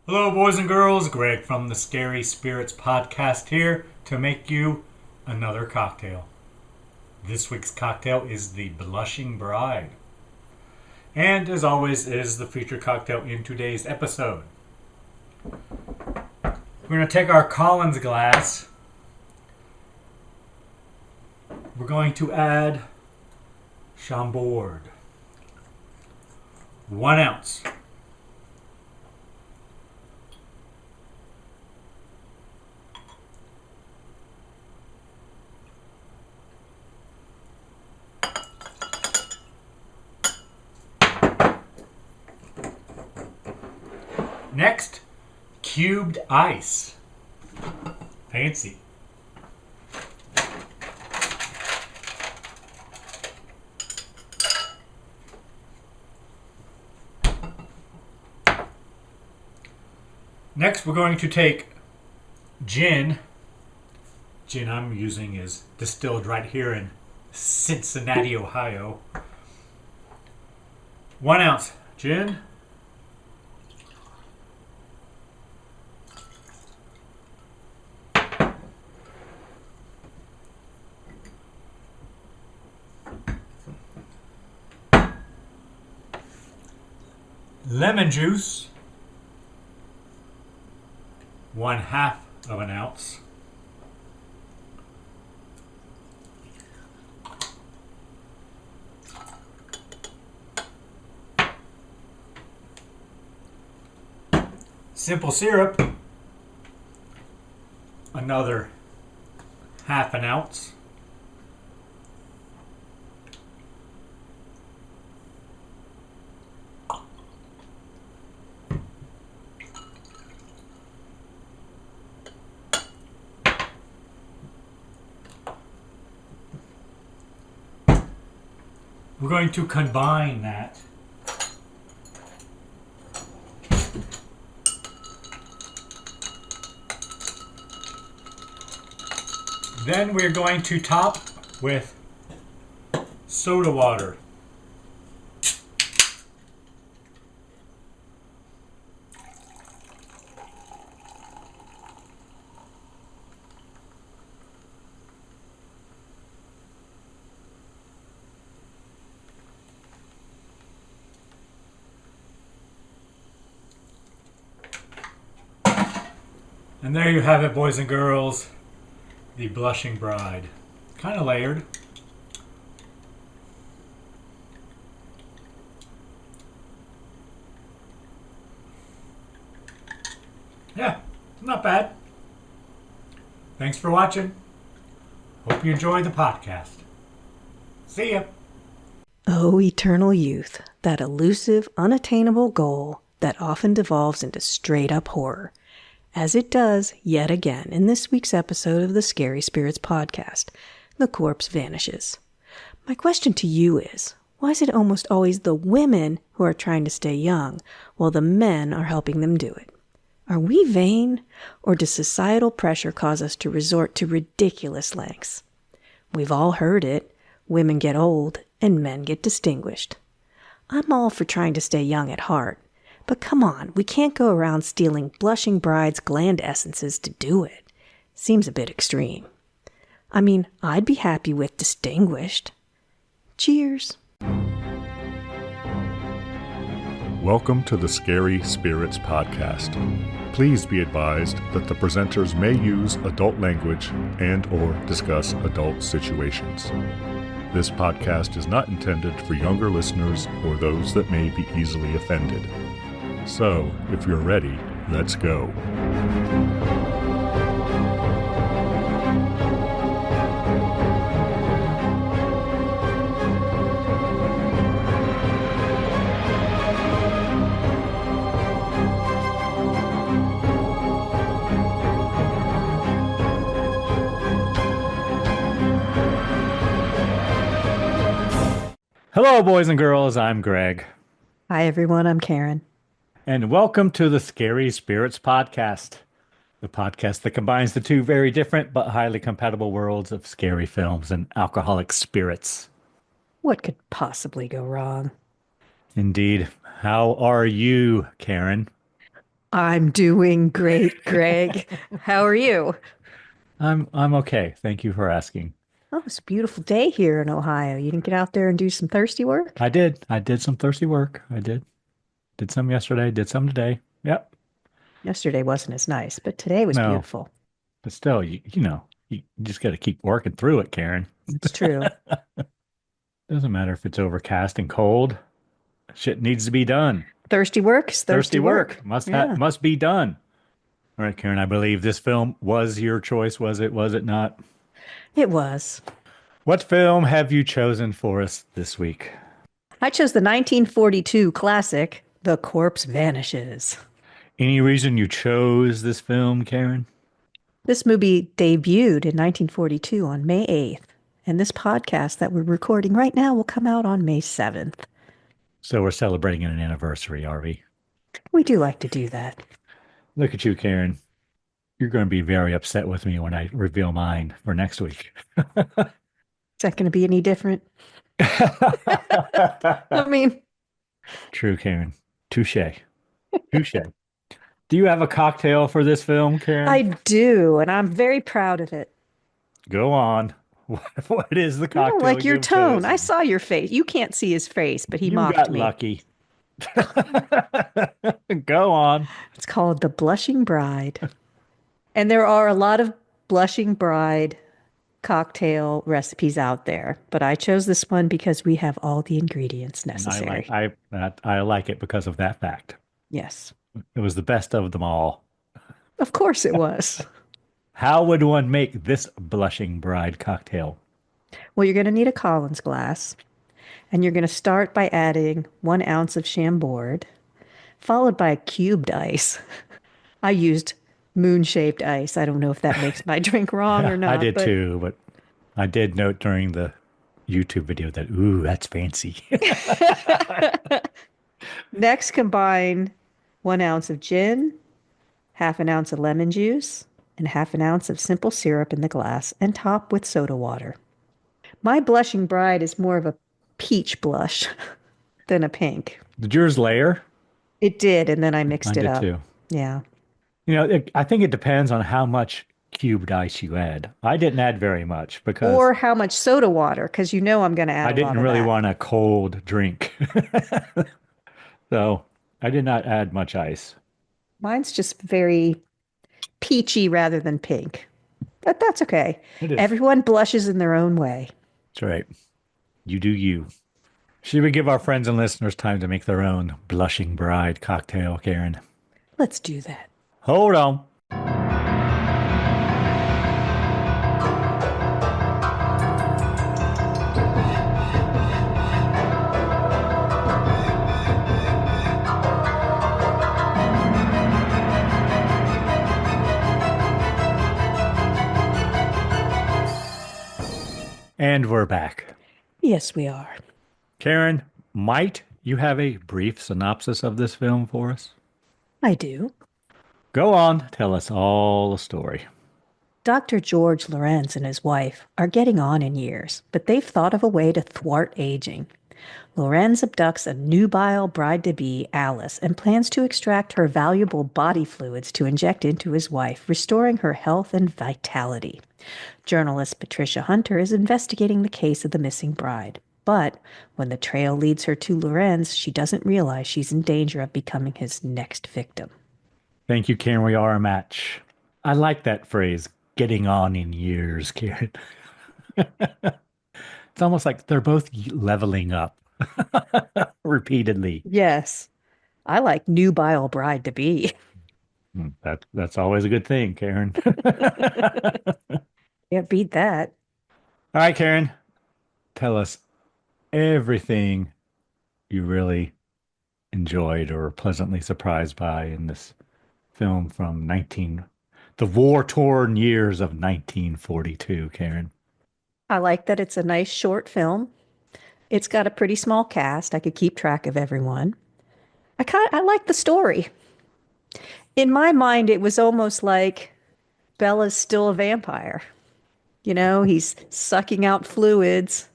Hello, boys and girls. Greg from the Scary Spirits podcast here to make you another cocktail. This week's cocktail is the Blushing Bride. And as always, is the featured cocktail in today's episode. We're going to take our Collins glass. We're going to add Chambord. 1 ounce. Next, cubed ice. Fancy. Next, we're going to take gin. Gin I'm using is distilled right here in Cincinnati, Ohio. 1 ounce gin. Lemon juice, 1/2 of an ounce. Simple syrup, another 1/2 an ounce. We're going to combine that. Then we're going to top with soda water. And there you have it, boys and girls. The Blushing Bride. Kind of layered. Yeah, not bad. Thanks for watching. Hope you enjoyed the podcast. See ya. Oh, eternal youth, that elusive, unattainable goal that often devolves into straight-up horror. As it does, yet again, in this week's episode of the Scary Spirits podcast, The Corpse Vanishes. My question to you is, why is it almost always the women who are trying to stay young, while the men are helping them do it? Are we vain, or does societal pressure cause us to resort to ridiculous lengths? We've all heard it, women get old and men get distinguished. I'm all for trying to stay young at heart. But come on, we can't go around stealing blushing brides' gland essences to do it. Seems a bit extreme. I mean, I'd be happy with distinguished. Cheers. Welcome to the Scary Spirits podcast. Please be advised that the presenters may use adult language and/or discuss adult situations. This podcast is not intended for younger listeners or those that may be easily offended. So, if you're ready, let's go. Hello, boys and girls. I'm Greg. Hi, everyone. I'm Karen. And welcome to the Scary Spirits podcast, the podcast that combines the two very different but highly compatible worlds of scary films and alcoholic spirits. What could possibly go wrong? Indeed. How are you, Karen? I'm doing great, Greg. How are you? I'm okay. Thank you for asking. Oh, it's a beautiful day here in Ohio. You didn't get out there and do some thirsty work? I did. I did some thirsty work. I did. Did some yesterday, did some today. Yep. Yesterday wasn't as nice, but today was No, beautiful. but still, you just got to keep working through it, Karen. It's true. Doesn't matter if it's overcast and cold. Shit needs to be done. Thirsty work is thirsty Thirsty work. work Yeah, must be done. All right, Karen, I believe this film was your choice, was it? Was it not? it was. What film have you chosen for us this week? I chose the 1942 classic, The Corpse Vanishes. Any reason you chose this film, Karen? This movie debuted in 1942 on May 8th, and this podcast that we're recording right now will come out on May 7th. So we're celebrating an anniversary, are we? We do like to do that. Look at you, Karen. You're going to be very upset with me when I reveal mine for next week. Is that going to be any different? I mean, True, Karen. Touche. Touche. Do you have a cocktail for this film, I Karen? do, and I'm very proud of it. Go on. What is the I don't cocktail like your you've tone. I chosen? saw your face. You can't see his face, but he You mocked got me. lucky. Go on. It's called the Blushing Bride. And there are a lot of Blushing Bride cocktail recipes out there, but I chose this one because we have all the ingredients And I like necessary. I like it because of that fact. Yes, It was the best of them all. of course it was. How would one make this blushing bride cocktail? Well, you're going to need a Collins glass, and you're going to start by adding 1 ounce of Chambord, followed by cubed ice. I used moon-shaped ice. I don't know if that makes my drink wrong or I not, did but too, but I did note during the YouTube video that, ooh, that's fancy. next combine 1 ounce of gin, half an ounce of lemon juice, and half an ounce of simple syrup in the glass, and top with soda water. My blushing bride is more of a peach blush than a pink. Did yours layer? It did, and then I I mixed it did up. too. Yeah. I think it depends on how much cubed ice you add. I didn't add very much because Or how much soda water, because you know I'm going to I add a lot didn't of really that. want a cold drink. So I did not add much ice. Mine's just very peachy rather than pink. But that's okay. It is. Everyone blushes in their own way. That's right. You do you. Should we give our friends and listeners time to make their own blushing bride cocktail, Karen? Let's do that. Hold on. And we're back. Yes, we are. Karen, might you have a brief synopsis of this film for us? I do. Go on, tell us all the story. Dr. George Lorenz and his wife are getting on in years, but they've thought of a way to thwart aging. Lorenz abducts a nubile bride-to-be, Alice, and plans to extract her valuable body fluids to inject into his wife, restoring her health and vitality. Journalist Patricia Hunter is investigating the case of the missing bride. But when the trail leads her to Lorenz, she doesn't realize she's in danger of becoming his next victim. Thank you, Karen. We are a match. I like that phrase, getting on in years, Karen. It's almost like they're both leveling up repeatedly. Yes, I like nubile bride-to-be. That's always a good thing, Karen. Can't beat that. All right, Karen, tell us everything you really enjoyed or were pleasantly surprised by in this film from the war-torn years of 1942, Karen. I like that it's a nice short film. It's got a pretty small cast. I could keep track of everyone. I like the story. In my mind, it was almost like Bella's still a vampire. You know, he's sucking out fluids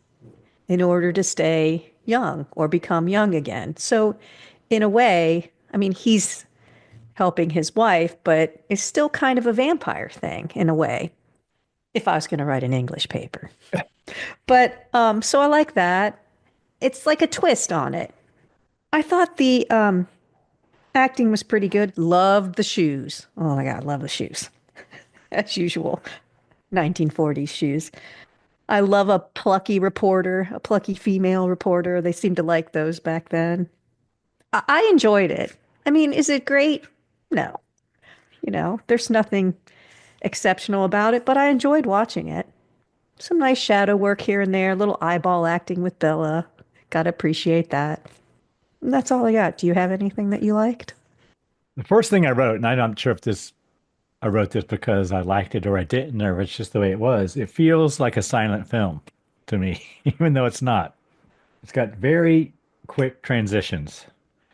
in order to stay young or become young again. So, in a way, I mean, he's helping his wife, but it's still kind of a vampire thing in a way, if I was going to write an English paper. But so I like that. It's like a twist on it. I thought the acting was pretty good. Loved the shoes. Oh my God, love the shoes. As usual, 1940s shoes. I love a plucky reporter, a plucky female reporter. They seemed to like those back then. I enjoyed it. I mean, is it great? No. There's nothing exceptional about it, but I enjoyed watching it. Some nice shadow work here and there, a little eyeball acting with Bella. Gotta appreciate that. And that's all I got. Do you have anything that you liked? The first thing I wrote, and I'm not sure if I wrote this because I liked it or I didn't, or it's just the way it was. It feels like a silent film to me, even though it's not. It's got very quick transitions.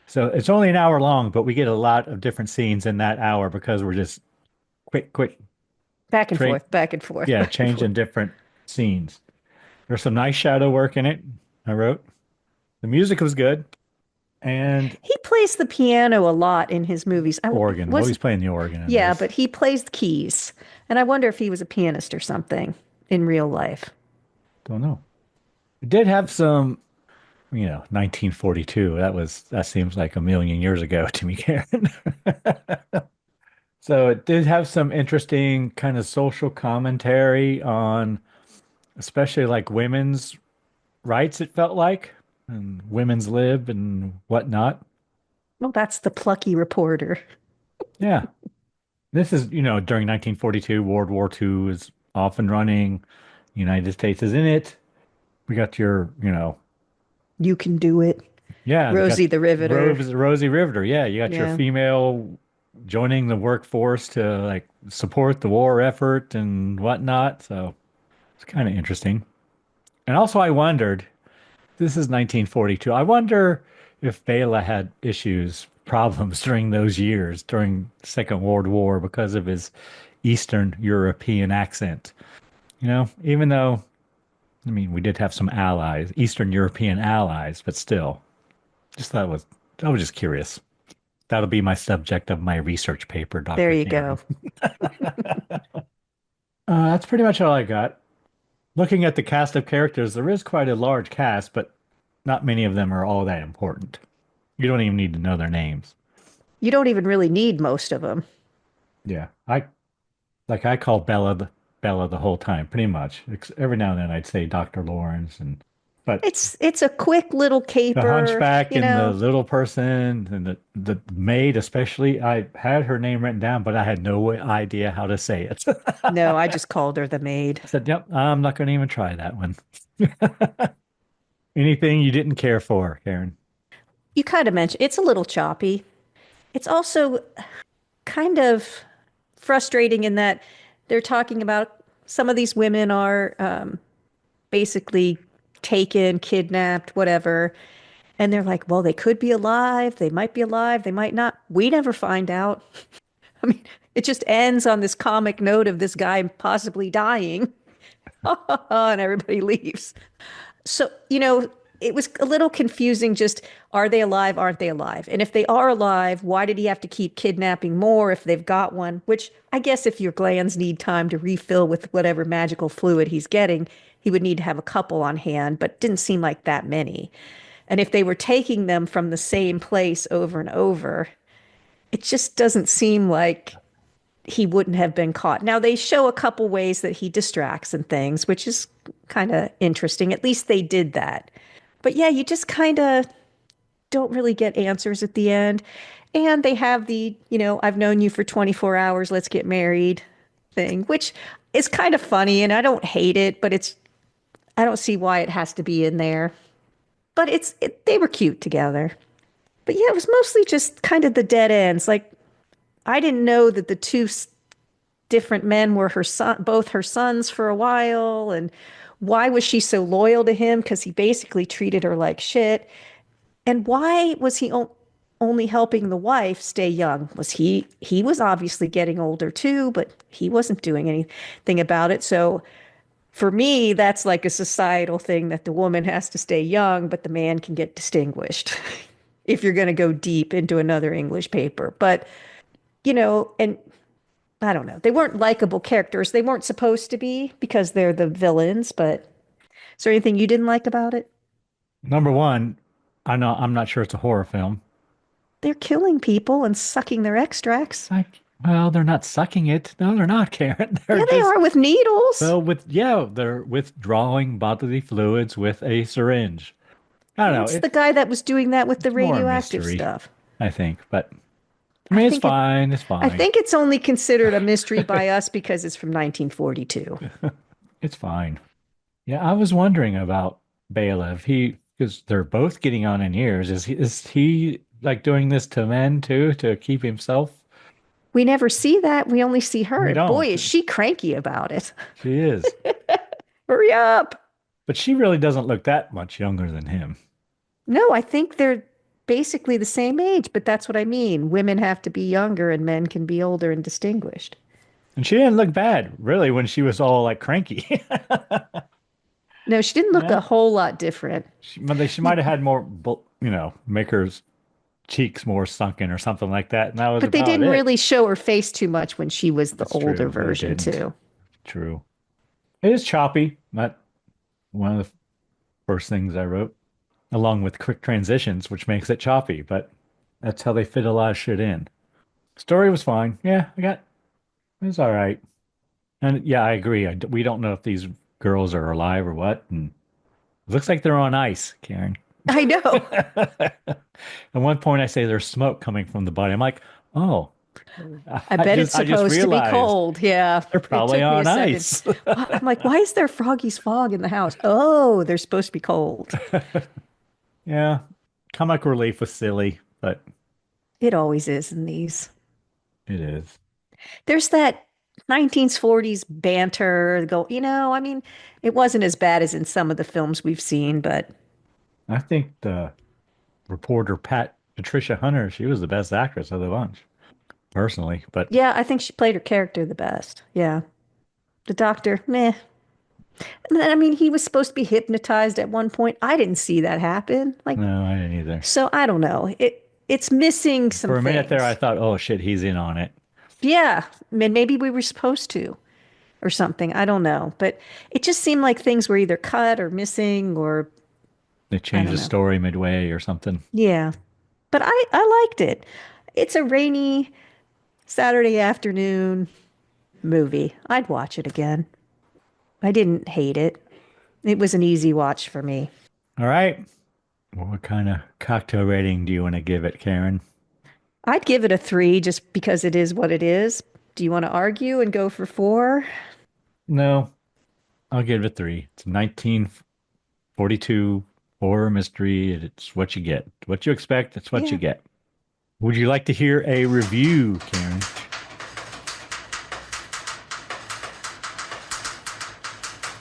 So it's only an hour long, but we get a lot of different scenes in that hour because we're just quick, Back and tra forth, back and forth, yeah, back and changing forth. different scenes. There's some nice shadow work in it, I wrote. The music was good. And He plays the piano a lot in his movies. I organ. Well, was, he's playing the organ in yeah, this. but he plays the keys. And I wonder if he was a pianist or something in real life. Don't know. It did have some, 1942. That seems like a million years ago to me, Karen. So it did have some interesting kind of social commentary on, especially like women's rights, it felt like, and women's lib and whatnot. Well, that's the plucky reporter. Yeah. This is, during 1942, World War II is off and running. United States is in it. We got your, You can do it. yeah, they got Rosie the Riveter. Rosie Riveter. Yeah, you got your Yeah. female joining the workforce to like support the war effort and whatnot. So it's kind of interesting. And also, I wondered, this is 1942. I wonder if Bela had issues, problems during those years, during the Second World War, because of his Eastern European accent. Even though, I mean, we did have some allies, Eastern European allies, but still, I was just curious. That'll be my subject of my research paper, There Dr. you Karen. go. That's pretty much all I got. Looking at the cast of characters, there is quite a large cast, but not many of them are all that important. You don't even need to know their names. You don't even really need most of them. Yeah, I call Bella the whole time, pretty much. Every now and then I'd say Dr. Lawrence, but It's a quick little the caper, hunchback and the little person and the maid especially, I had her name written down, but I had no idea how to say it. No, I just called her the maid. I said, "Yep, I'm not going to even try that one." Anything you didn't care for, Karen? You kind of mentioned it's a little choppy. It's also kind of frustrating in that they're talking about some of these women are basically taken, kidnapped, whatever. And they're like, well, they could be alive. They might be alive. They might not. We never find out. I mean, it just ends on this comic note of this guy possibly dying. And everybody leaves. So, it was a little confusing. Just are they alive? Aren't they alive? And if they are alive, why did he have to keep kidnapping more if they've got one? Which I guess if your glands need time to refill with whatever magical fluid he's getting, he would need to have a couple on hand, but didn't seem like that many. And if they were taking them from the same place over and over, it just doesn't seem like he wouldn't have been caught. Now, they show a couple ways that he distracts and things, which is kind of interesting. At least they did that. But yeah, you just kind of don't really get answers at the end. And they have the, I've known you for 24 hours, let's get married thing, which is kind of funny. And I don't hate it, but I don't see why it has to be in there. But they were cute together. But yeah, it was mostly just kind of the dead ends. Like, I didn't know that the two different men were both her sons for a while. And why was she so loyal to him? Because he basically treated her like shit. And why was he only helping the wife stay young? He was obviously getting older too, but he wasn't doing anything about it. So for me, that's like a societal thing that the woman has to stay young, but the man can get distinguished if you're going to go deep into another English paper. But and I don't know. They weren't likable characters. They weren't supposed to be because they're the villains, but is there anything you didn't like about it? Number one, I'm not sure it's a horror film. They're killing people and sucking their extracts. Like, well, they're not sucking it. No, they're not, Karen. They're Yeah, they just are with needles. well, they're withdrawing bodily fluids with a syringe. I don't know. It's the guy that was doing that with the It's more a radioactive mystery, stuff. I think. But I I mean, it's think it, fine. It's I fine. think it's only considered a mystery by us because it's from 1942. It's fine. Yeah, I was wondering about Bela if he because they're both getting on in years. Is he like doing this to men too to keep himself? We never see that. We only see her. We And boy, don't. is she cranky about it. She is, Hurry up. but she really doesn't look that much younger than him. No, I think they're basically the same age, but that's what I mean. Women have to be younger and men can be older and distinguished. And she didn't look bad, really, when she was all like cranky. No, she didn't look Yeah. a whole lot different. She might have had more, make her cheeks more sunken or something like that, and that was But they about didn't it. really show her face too much when she was the That's true. older They version, didn't. too. True. It is choppy. Not one of the first things I wrote, along with quick transitions, which makes it choppy, but that's how they fit a lot of shit in. Story was fine. Yeah, it was all right. And yeah, I agree. We don't know if these girls are alive or what. And it looks like they're on ice, Karen. I know. At one point, I say there's smoke coming from the body. I'm like, oh, I bet it's I just supposed to be realized cold. Yeah. they're It probably took me a on second. ice. I'm like, why is there Froggy's fog in the house? Oh, they're supposed to be cold. Yeah, comic relief was silly, but It always is in these. it is. There's that 1940s banter go, I mean, it wasn't as bad as in some of the films we've seen, but I think the reporter Patricia Hunter, she was the best actress of the bunch, personally. But yeah, I think she played her character the best. Yeah. The doctor, meh. And then, I mean, he was supposed to be hypnotized at one point. I didn't see that happen. Like, no, I didn't either. so I don't know. It's missing some For a minute there, I things. thought, oh shit, he's in on it. Yeah, maybe we were supposed to or something. I don't know. But it just seemed like things were either cut or missing or They I changed don't the know. story midway or something. Yeah. But I liked it. It's a rainy Saturday afternoon movie. I'd watch it again. I didn't hate it. It was an easy watch for me. All right. Well, what kind of cocktail rating do you want to give it, Karen? I'd give it a 3 just because it is what it is. Do you want to argue and go for 4? No, I'll give it a 3. It's a 1942 horror mystery. It's what you get. What you expect, it's what Yeah, you get. Would you like to hear a review, Karen?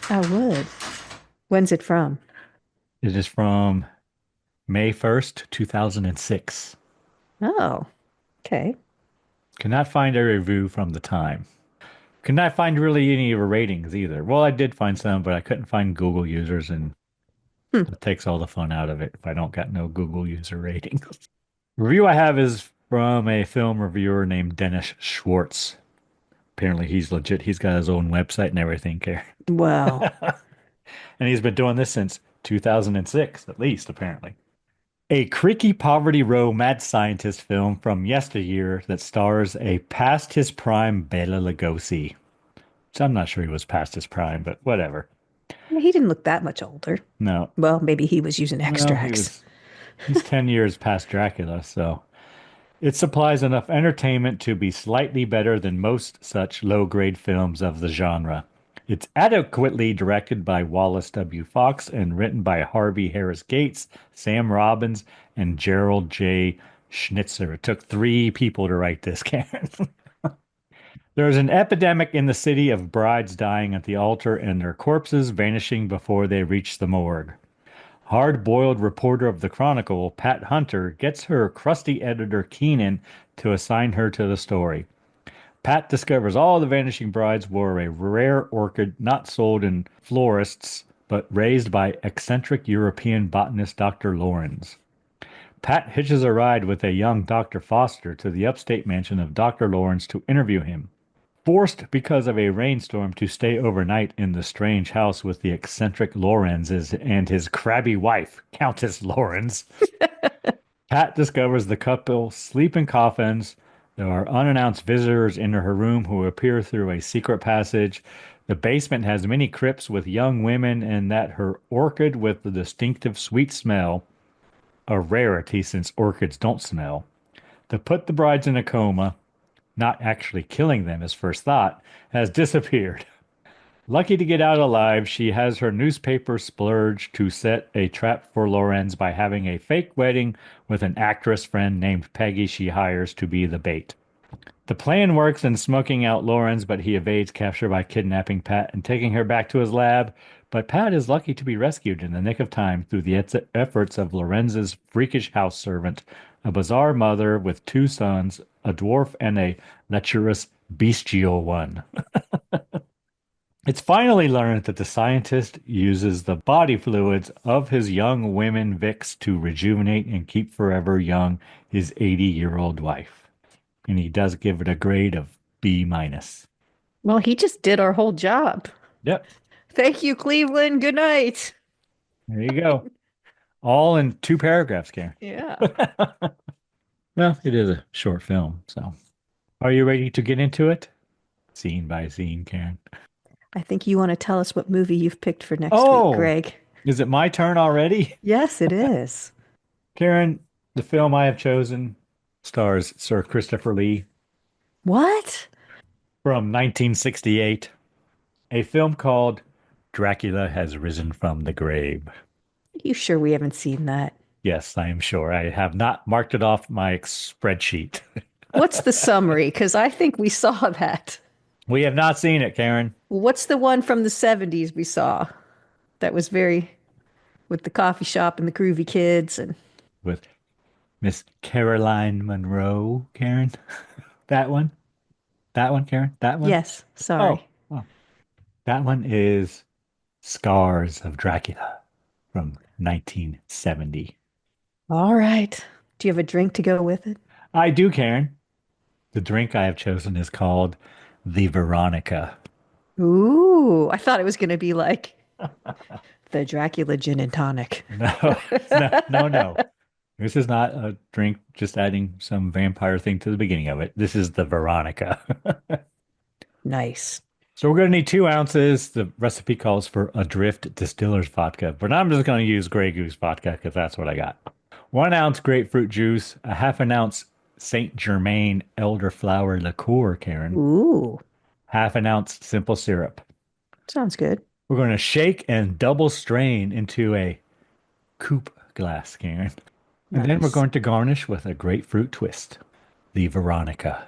I would. When's it from? It is from May 1st, 2006. Oh, okay. Cannot find a review from the time. Could not find really any of her ratings either. Well, I did find some, but I couldn't find Google users, and Hmm. it takes all the fun out of it if I don't got no Google user ratings. Review I have is from a film reviewer named Dennis Schwartz. Apparently, he's legit. He's got his own website and everything, Care. Well, And he's been doing this since 2006, at least, apparently. A creaky Poverty Row mad scientist film from yesteryear that stars a past his prime Bela Lugosi. So I'm not sure he was past his prime, but whatever. he didn't look that much older. No, Well, maybe he was using no, extracts. he's 10 years past Dracula, so it supplies enough entertainment to be slightly better than most such low-grade films of the genre. It's adequately directed by Wallace W. Fox and written by Harvey Harris Gates, Sam Robbins, and Gerald J. Schnitzer. It took 3 people to write this, Karen. There is an epidemic in the city of brides dying at the altar and their corpses vanishing before they reach the morgue. Hard-boiled reporter of the Chronicle, Pat Hunter, gets her crusty editor Keenan to assign her to the story. Pat discovers all the vanishing brides were a rare orchid not sold in florists, but raised by eccentric European botanist Dr. Lorenz. Pat hitches a ride with a young Dr. Foster to the upstate mansion of Dr. Lawrence to interview him. Forced because of a rainstorm to stay overnight in the strange house with the eccentric Lorenzes and his crabby wife, Countess Lorenz, Pat discovers the couple sleep in coffins. There are unannounced visitors in her room who appear through a secret passage. The basement has many crypts with young women, and that her orchid with the distinctive sweet smell, a rarity since orchids don't smell, to put the brides in a coma, not actually killing them as first thought, has disappeared. Lucky to get out alive, she has her newspaper splurge to set a trap for Lorenz by having a fake wedding with an actress friend named Peggy she hires to be the bait. The plan works in smoking out Lorenz, but he evades capture by kidnapping Pat and taking her back to his lab. But Pat is lucky to be rescued in the nick of time through the efforts of Lorenz's freakish house servant, a bizarre mother with two sons, a dwarf and a lecherous bestial one. It's finally learned that the scientist uses the body fluids of his young women Vix to rejuvenate and keep forever young his 80-year-old wife. And he does give it a grade of B minus. Well, he just did our whole job. Yep, Thank you, Cleveland. Good night. there you go. All in 2 paragraphs, Karen. Yeah. Well, it is a short film, so. Are you ready to get into it? Scene by scene, Karen. I think you want to tell us what movie you've picked for next Oh! week, Greg. Is it my turn already? Yes, it is. Karen, the film I have chosen stars Sir Christopher Lee What? from 1968, a film called Dracula Has Risen from the Grave. You sure we haven't seen that? Yes, I am sure. I have not marked it off my spreadsheet. What's the summary? Because I think we saw that. We have not seen it, Karen. What's the one from the 70s we saw that was very with the coffee shop and the groovy kids and With Miss Caroline Monroe, Karen. That one? That one, Karen? That one? yes, sorry. Oh. That one is Scars of Dracula from 1970. All right. Do you have a drink to go with it? I do, Karen. The drink I have chosen is called the Veronica. Ooh, I thought it was going to be like the Dracula gin and tonic. No, no. This is not a drink just adding some vampire thing to the beginning of it. This is the Veronica. Nice. So we're going to need 2 ounces. The recipe calls for Adrift Distiller's vodka, but I'm just going to use Grey Goose vodka because that's what I got. 1 ounce grapefruit juice, a half an ounce Saint Germain elderflower liqueur, Karen. Ooh, Half an ounce simple syrup. sounds good. We're going to shake and double strain into a coupe glass, Karen. And then we're Nice. going to garnish with a grapefruit twist. The Veronica.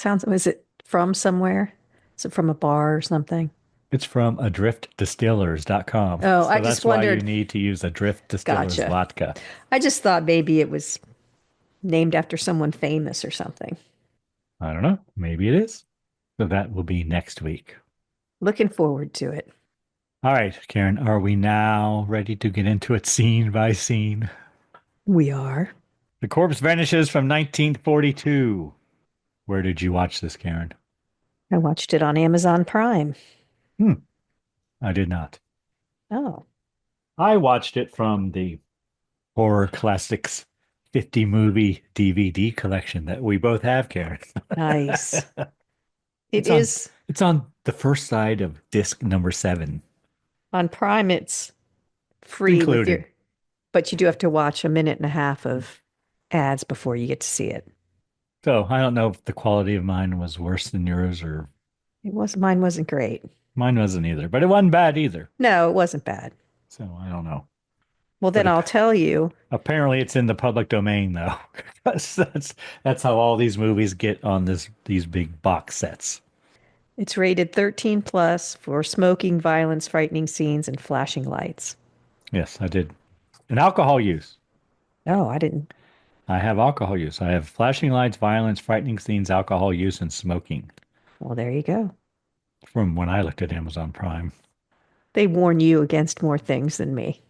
Was it from somewhere? Is it from a bar or something? It's from adriftdistillers.com. Oh, so I just that's why you wondered. need to use Adrift Distillers Gotcha. vodka. I just thought maybe it was named after someone famous or something. I don't know. Maybe it is. So that will be next week. Looking forward to it. All right, Karen, are we now ready to get into it scene by scene? We are. The Corpse Vanishes from 1942. Where did you watch this, Karen? I watched it on Amazon Prime. I did not. Oh, I watched it from the Horror Classics 50 movie DVD collection that we both have, Karen. nice. It It's on- is It's on the first side of disc number 7. on Prime. It's free with Included. but you do have to watch a minute and a half of ads before you get to see it. So I don't know if the quality of mine was worse than yours or Mine wasn't great. mine wasn't either, but it wasn't bad either. No, it wasn't bad. So I don't know. Well, then But I'll tell you. Apparently it's in the public domain though. 'Cause that's how all these movies get on these big box sets. It's rated 13 plus for smoking, violence, frightening scenes, and flashing lights. Yes, I did. And alcohol use. Oh, I didn't. I have alcohol use. I have flashing lights, violence, frightening scenes, alcohol use, and smoking Well, there you go. from when I looked at Amazon Prime. They warn you against more things than me.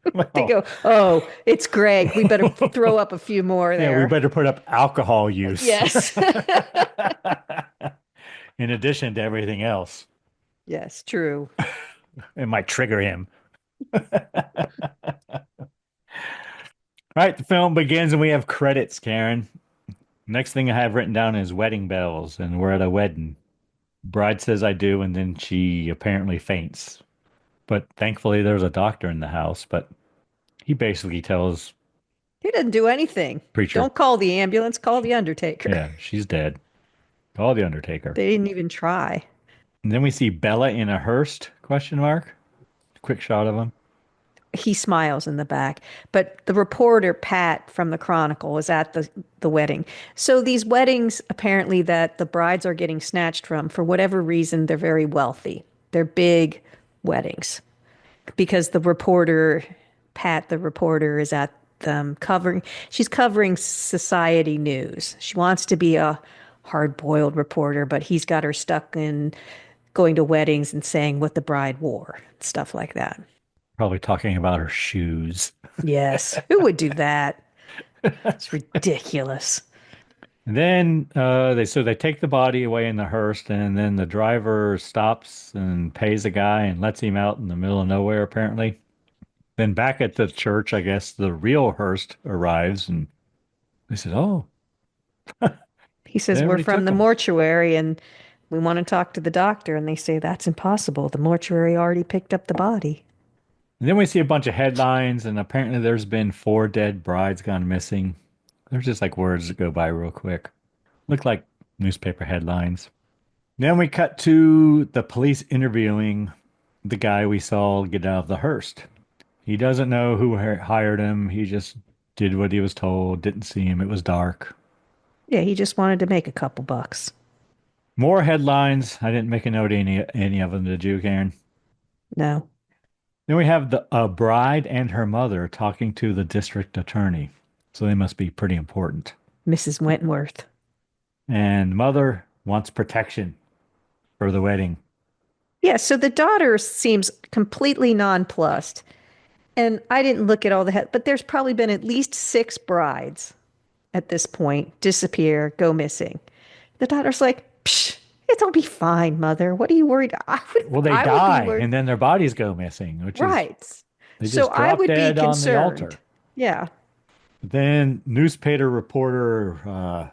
They Well, go, oh, it's Greg. We better throw up a few more yeah, we there. better put up alcohol use Yes. in addition to everything else. Yes, true. It might trigger him. All right, the film begins and we have credits, Karen. Next thing I have written down is wedding bells, and we're at a wedding. Bride says I do, and then she apparently faints. But thankfully, there's a doctor in the house, but he basically tells He doesn't do anything. preacher, Don't call the ambulance, call the undertaker. yeah, she's dead. Call the Undertaker. They didn't even try. And then we see Bella in a hearse, question mark. Quick shot of him. He smiles in the back. But the reporter, Pat from the Chronicle, was at the wedding. So these weddings, apparently, that the brides are getting snatched from, for whatever reason, they're very wealthy. They're big weddings. Because the reporter, Pat, the reporter, is at them she's covering society news. She wants to be a hard-boiled reporter, but he's got her stuck in going to weddings and saying what the bride wore, stuff like that. Probably talking about her shoes. Yes. Who would do that? It's ridiculous. And then they take the body away in the hearse, and then the driver stops and pays a guy and lets him out in the middle of nowhere, apparently. Then back at the church, I guess the real hearse arrives, and they said, "Oh, He says, they we're already from took the him." mortuary and we want to talk to the doctor. And they say, that's impossible. The mortuary already picked up the body. And then we see a bunch of headlines, and apparently there's been 4 dead brides gone missing. There's just like words that go by real quick. Look like newspaper headlines. Then we cut to the police interviewing the guy we saw get out of the hearse. He doesn't know who hired him. He just did what he was told, didn't see him. It was dark. Yeah, he just wanted to make a couple bucks. More headlines. I didn't make a note of any of them, did you, Karen? No. Then we have a bride and her mother talking to the district attorney. So they must be pretty important. Mrs. Wentworth. And mother wants protection for the wedding. Yeah, so the daughter seems completely nonplussed. And I didn't look at all but there's probably been at least 6 brides at this point disappear, go missing. The daughter's like, psh, it'll be fine, mother. What are you worried? Well, they I would be die worried. and then their bodies go missing, which is Right. they So just I drop would be dead on the altar. concerned. Yeah. Then newspaper reporter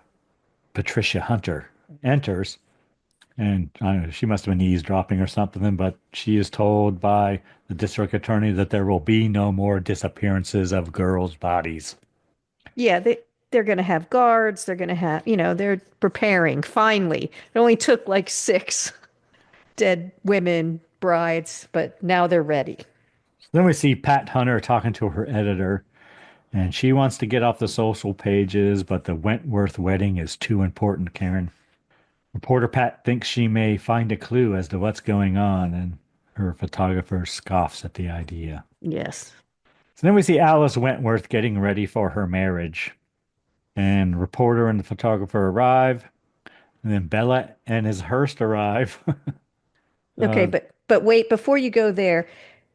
Patricia Hunter enters, and I don't know, she must have been eavesdropping or something, but she is told by the district attorney that there will be no more disappearances of girls' bodies. Yeah, they're going to have guards. They're going to have, they're preparing finally. It only took like 6 dead women, brides, but now they're ready. Then we see Pat Hunter talking to her editor, and she wants to get off the social pages, but the Wentworth wedding is too important, Karen. Reporter Pat thinks she may find a clue as to what's going on, and her photographer scoffs at the idea. Yes. So then we see Alice Wentworth getting ready for her marriage. And reporter and the photographer arrive. And then Bella and his hearse arrive. Okay, but wait, before you go there,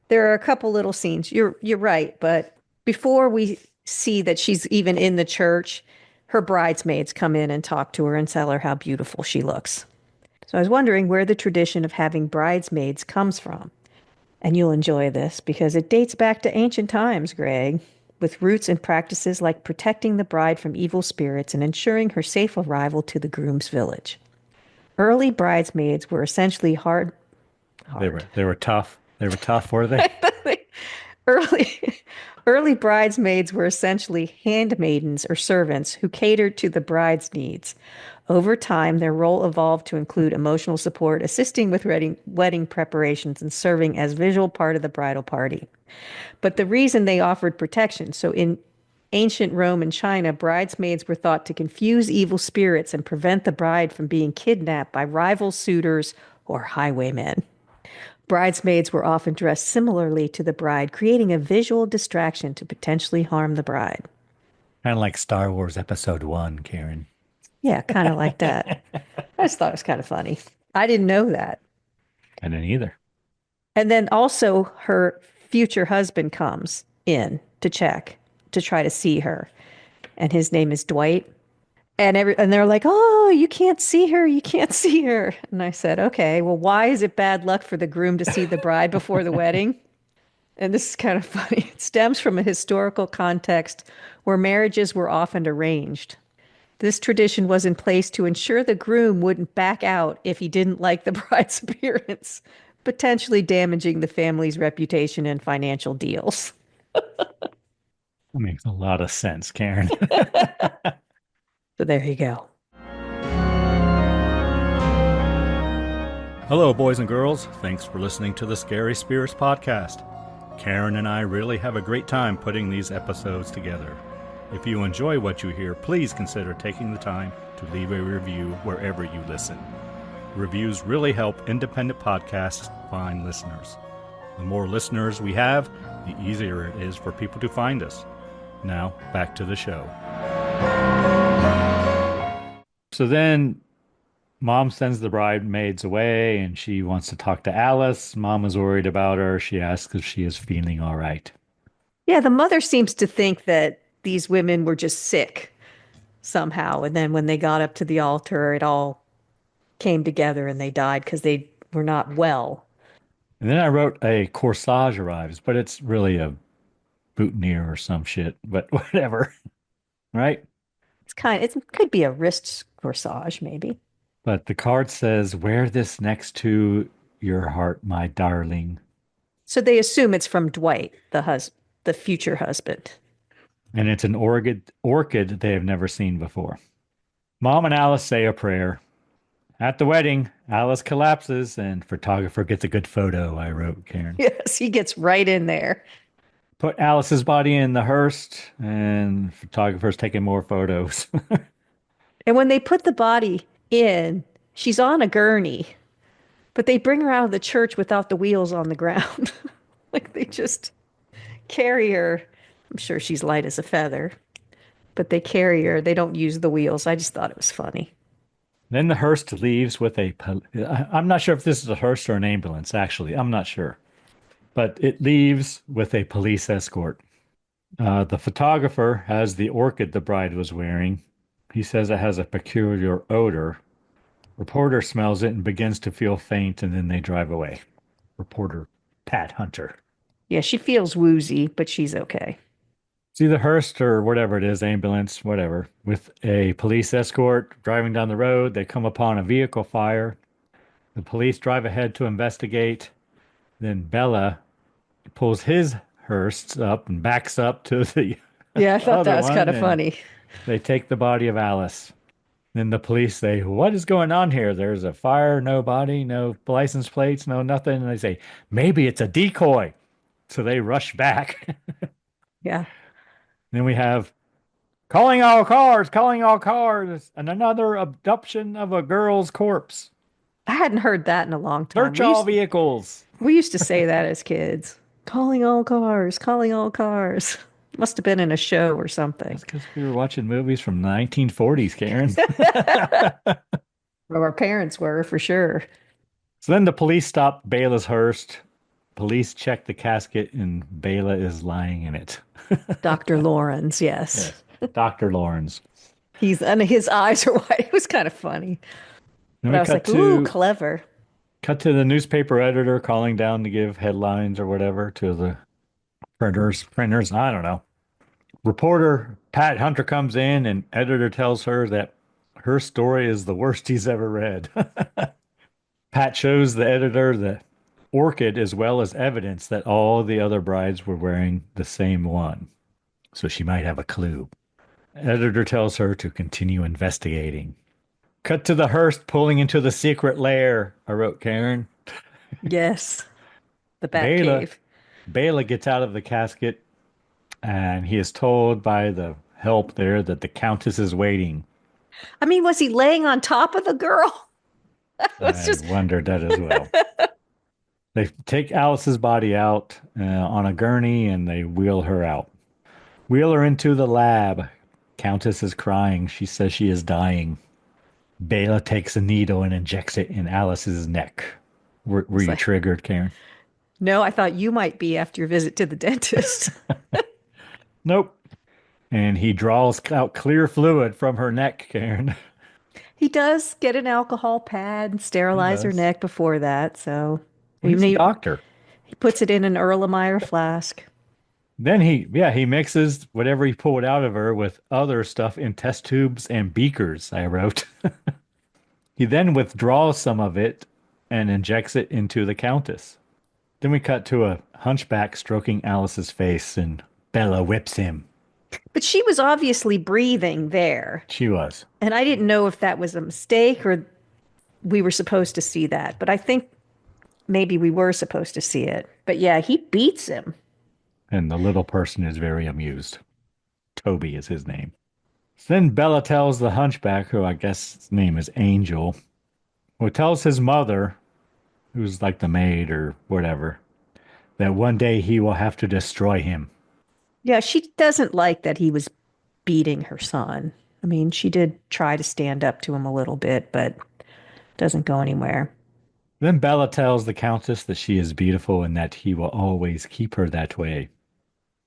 there are a couple little scenes. You're right, but before we see that she's even in the church, her bridesmaids come in and talk to her and tell her how beautiful she looks. So I was wondering where the tradition of having bridesmaids comes from. And you'll enjoy this because it dates back to ancient times, Greg, with roots and practices like protecting the bride from evil spirits and ensuring her safe arrival to the groom's village. Early bridesmaids were essentially hard. They were tough. They were tough, were they? Early bridesmaids were essentially handmaidens or servants who catered to the bride's needs. Over time, their role evolved to include emotional support, assisting with wedding preparations, and serving as visual part of the bridal party. But the reason they offered protection, so in ancient Rome and China, bridesmaids were thought to confuse evil spirits and prevent the bride from being kidnapped by rival suitors or highwaymen. Bridesmaids were often dressed similarly to the bride, creating a visual distraction to potentially harm the bride. Kind of like Star Wars Episode 1, Karen. Yeah, kind of like that. I just thought it was kind of funny. I didn't know that. I didn't either. And then also her future husband comes in to check, to try to see her. And his name is Dwight. And they're like, "Oh, you can't see her. You can't see her." And I said, "Okay, well, why is it bad luck for the groom to see the bride before the wedding?" And this is kind of funny. It stems from a historical context where marriages were often arranged. This tradition was in place to ensure the groom wouldn't back out if he didn't like the bride's appearance, potentially damaging the family's reputation and financial deals. That makes a lot of sense, Karen. So there you go. Hello, boys and girls. Thanks for listening to the Scary Spirits podcast. Karen and I really have a great time putting these episodes together. If you enjoy what you hear, please consider taking the time to leave a review wherever you listen. Reviews really help independent podcasts find listeners. The more listeners we have, the easier it is for people to find us. Now, back to the show. So then Mom sends the bridesmaids away and she wants to talk to Alice. Mom is worried about her. She asks if she is feeling all right. Yeah, the mother seems to think that these women were just sick somehow. And then when they got up to the altar, it all came together and they died because they were not well. And then I wrote a corsage arrives, but it's really a boutonniere or some shit, but whatever. Right? It could be a wrist corsage, maybe. But the card says, wear this next to your heart, my darling. So they assume it's from Dwight, the future husband. And it's an orchid they have never seen before. Mom and Alice say a prayer. At the wedding, Alice collapses and photographer gets a good photo, I wrote, Karen. Yes, he gets right in there. Put Alice's body in the hearse and photographer's taking more photos. And when they put the body in, she's on a gurney, but they bring her out of the church without the wheels on the ground. Like they just carry her. I'm sure she's light as a feather, but they carry her. They don't use the wheels. I just thought it was funny. Then the hearse leaves with I'm not sure if this is a hearse or an ambulance, actually. I'm not sure. But it leaves with a police escort. The photographer has the orchid the bride was wearing. He says it has a peculiar odor. Reporter smells it and begins to feel faint, and then they drive away. Reporter Pat Hunter. Yeah, she feels woozy, but she's okay. It's either hearse or whatever it is, ambulance, whatever. With a police escort driving down the road, they come upon a vehicle fire. The police drive ahead to investigate. Then Bela pulls his hearse up and backs up to the Yeah, I thought that was other kind of one, funny. They take the body of Alice. Then the police say, "What is going on here? There's a fire, no body, no license plates, no nothing." And they say, "Maybe it's a decoy." So they rush back. Yeah. Then we have calling all cars, and another abduction of a girl's corpse. I hadn't heard that in a long time. Search all vehicles. We used to say that as kids. Calling all cars, calling all cars. Must have been in a show or something. That's because we were watching movies from the 1940s, Karen. Well, our parents were, for sure. So then the police stop Bela's hearse. Police check the casket, and Bela is lying in it. Dr. Lawrence, yes. Dr. Lawrence. And his eyes are wide. It was kind of funny. Then But I was like, ooh, clever. cut to the newspaper editor calling down to give headlines or whatever to the printers, I don't know. Reporter Pat Hunter comes in and editor tells her that her story is the worst he's ever read. Pat shows the editor the orchid as well as evidence that all the other brides were wearing the same one. So she might have a clue. Editor tells her to continue investigating. Cut to the hearse pulling into the secret lair, I wrote, Karen. Yes. The Bat Bela, Cave. Bela gets out of the casket and he is told by the help there that the Countess is waiting. I mean, was he laying on top of the girl? I wondered that as well. They take Alice's body out on a gurney and they wheel her out. Wheel her into the lab. Countess is crying. She says she is dying. Bela takes a needle and injects it in Alice's neck. Were you triggered, Karen? No, I thought you might be after your visit to the dentist. Nope. And he draws out clear fluid from her neck, Karen. He does get an alcohol pad and He sterilize her does. neck before that. So Well, he's a doctor. he puts it in an Erlenmeyer flask. Then he mixes whatever he pulled out of her with other stuff in test tubes and beakers, I wrote. He then withdraws some of it and injects it into the Countess. Then we cut to a hunchback stroking Alice's face, and Bella whips him. But she was obviously breathing there. She was. And I didn't know if that was a mistake or we were supposed to see that. But I think maybe we were supposed to see it. But yeah, he beats him. And the little person is very amused. Toby is his name. Then Bella tells the hunchback, who I guess his name is Angel, who tells his mother, who's like the maid or whatever, that one day he will have to destroy him. Yeah, she doesn't like that he was beating her son. I mean, she did try to stand up to him a little bit, but doesn't go anywhere. Then Bella tells the Countess that she is beautiful and that he will always keep her that way.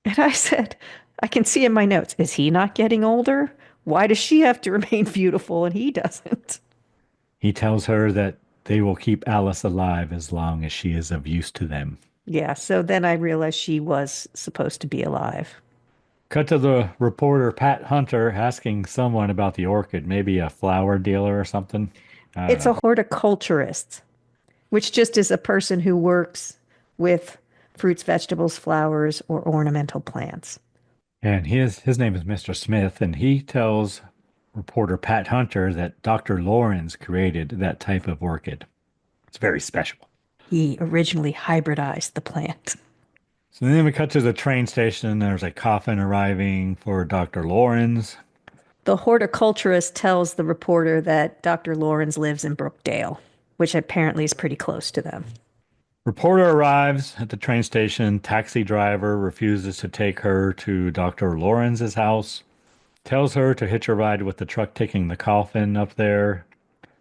And I said, I can see in my notes, is he not getting older? Why does she have to remain beautiful and he doesn't? He tells her that they will keep Alice alive as long as she is of use to them. Yeah, so then I realized she was supposed to be alive. Cut to the reporter Pat Hunter asking someone about the orchid, maybe a flower dealer or something. I don't It's a know. horticulturist, which just is a person who works with fruits, vegetables, flowers, or ornamental plants. And his name is Mr. Smith, and he tells reporter Pat Hunter that Dr. Lawrence created that type of orchid. It's very special. He originally hybridized the plant. So then we cut to the train station. There's a coffin arriving for Dr. Lawrence. The horticulturist tells the reporter that Dr. Lawrence lives in Brookdale, which apparently is pretty close to them. Reporter arrives at the train station. Taxi driver refuses to take her to Dr. Lawrence's house. Tells her to hitch a ride with the truck taking the coffin up there.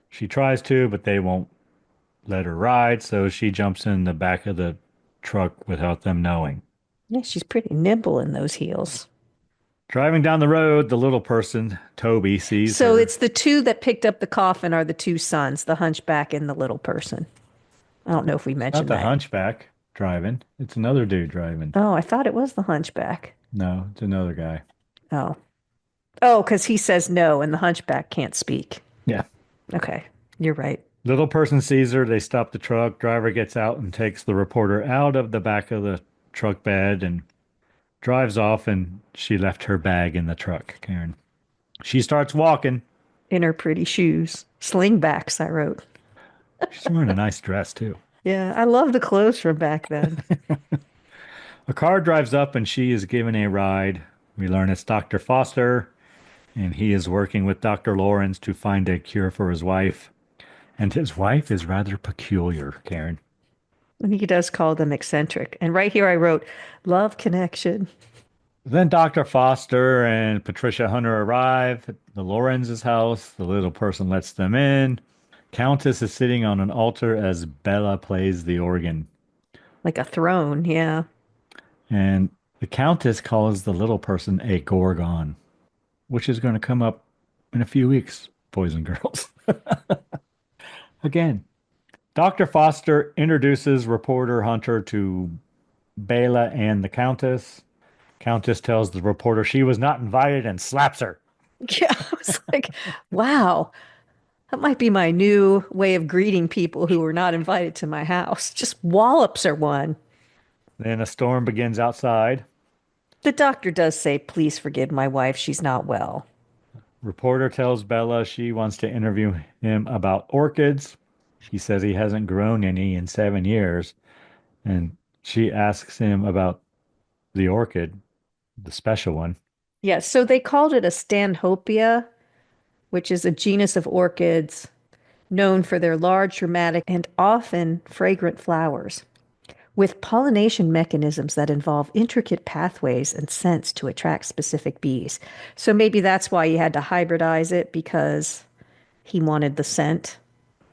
She tries to, but they won't let her ride, so she jumps in the back of the truck without them knowing. Yeah, she's pretty nimble in those heels. Driving down the road, the little person, Toby, sees So her. it's the two that picked up the coffin are the two sons, the hunchback and the little person. I don't know if we Not mentioned the that. hunchback driving. It's another dude driving. Oh, I thought it was the hunchback. No, it's another guy. Oh. Oh, because he says no and the hunchback can't speak. Yeah. Okay, you're right. Little person sees her. They stop the truck. Driver gets out and takes the reporter out of the back of the truck bed and drives off. And she left her bag in the truck, Karen. She starts walking. In her pretty shoes. Slingbacks, I wrote. She's wearing a nice dress, too. Yeah, I love the clothes from back then. A car drives up and she is given a ride. We learn it's Dr. Foster, and he is working with Dr. Lawrence to find a cure for his wife. And his wife is rather peculiar, Karen. And he does call them eccentric. And right here I wrote, love connection. Then Dr. Foster and Patricia Hunter arrive at the Lawrence's house. The little person lets them in. Countess is sitting on an altar as Bella plays the organ. Like a throne, yeah. And the Countess calls the little person a Gorgon, which is going to come up in a few weeks, boys and girls. Again, Dr. Foster introduces reporter Hunter to Bela and the Countess. Countess tells the reporter she was not invited and slaps her. Yeah, I was like, wow, that might be my new way of greeting people who were not invited to my house. Just wallops her one. Then a storm begins outside. The doctor does say, please forgive my wife. She's not well. Reporter tells Bella she wants to interview him about orchids. He says he hasn't grown any in 7 years. And she asks him about the orchid, the special one. Yeah, so they called it a Stanhopea, which is a genus of orchids known for their large, dramatic, and often fragrant flowers, with pollination mechanisms that involve intricate pathways and scents to attract specific bees. So maybe that's why he had to hybridize it, because he wanted the scent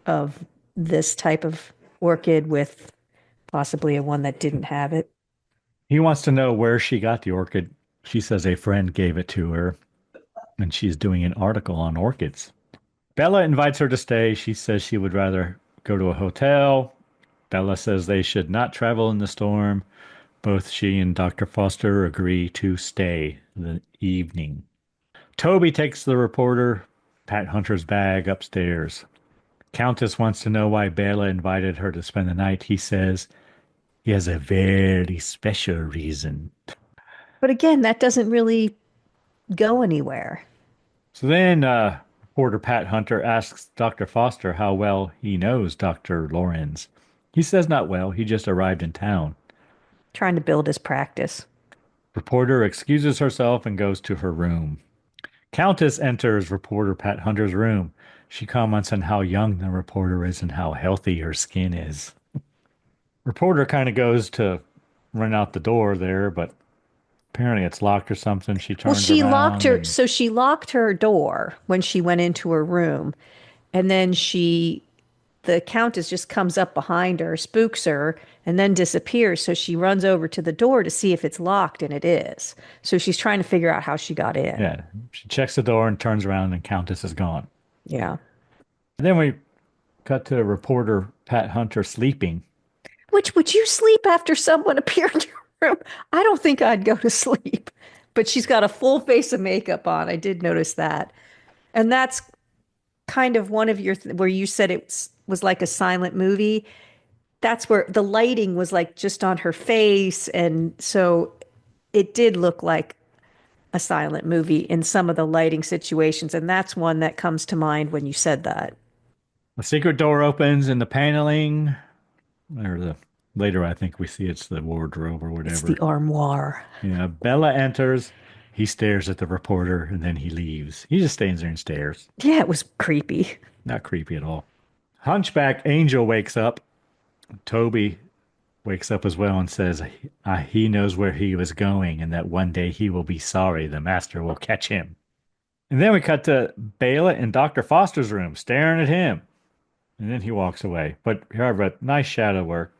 of this type of orchid with possibly a one that didn't have it. He wants to know where she got the orchid She says a friend gave it to her, and she's doing an article on orchids. Bella invites her to stay. She says she would rather go to a hotel. Bella says they should not travel in the storm. Both she and Dr. Foster agree to stay the evening. Toby takes the reporter, Pat Hunter's bag, upstairs. Countess wants to know why Bela invited her to spend the night. He says he has a very special reason. But again, that doesn't really go anywhere. So then reporter Pat Hunter asks Dr. Foster how well he knows Dr. Lorenz. He says not well, he just arrived in town. Trying to build his practice. Reporter excuses herself and goes to her room. Countess enters reporter Pat Hunter's room. She comments on how young the reporter is and how healthy her skin is. Reporter kind of goes to run out the door there, but apparently it's locked or something. She Well, turns around and she locked her door when she went into her room. And then the countess just comes up behind her, spooks her, and then disappears. So she runs over to the door to see if it's locked, and it is. So she's trying to figure out how she got in. yeah, she checks the door and turns around and Countess is gone. Yeah. And then we cut to reporter Pat Hunter sleeping. Which would you sleep after someone appeared in your room? I don't think I'd go to sleep. But she's got a full face of makeup on. I did notice that. And that's kind of one of your where you said was like a silent movie. That's where the lighting was like just on her face, and so it did look like a silent movie in some of the lighting situations, and that's one that comes to mind when you said that. The secret door opens in the paneling, or later I think we see it's the wardrobe or It's whatever. the armoire. Yeah, Bella enters. He stares at the reporter and then he leaves. He just stands there and stares. Yeah, it was creepy. Not creepy at all. Hunchback Angel wakes up. Toby wakes up as well and says he knows where he was going and that one day he will be sorry. The master will catch him. And then we cut to Bela in Dr. Foster's room, staring at him. And then he walks away. But however, nice shadow work.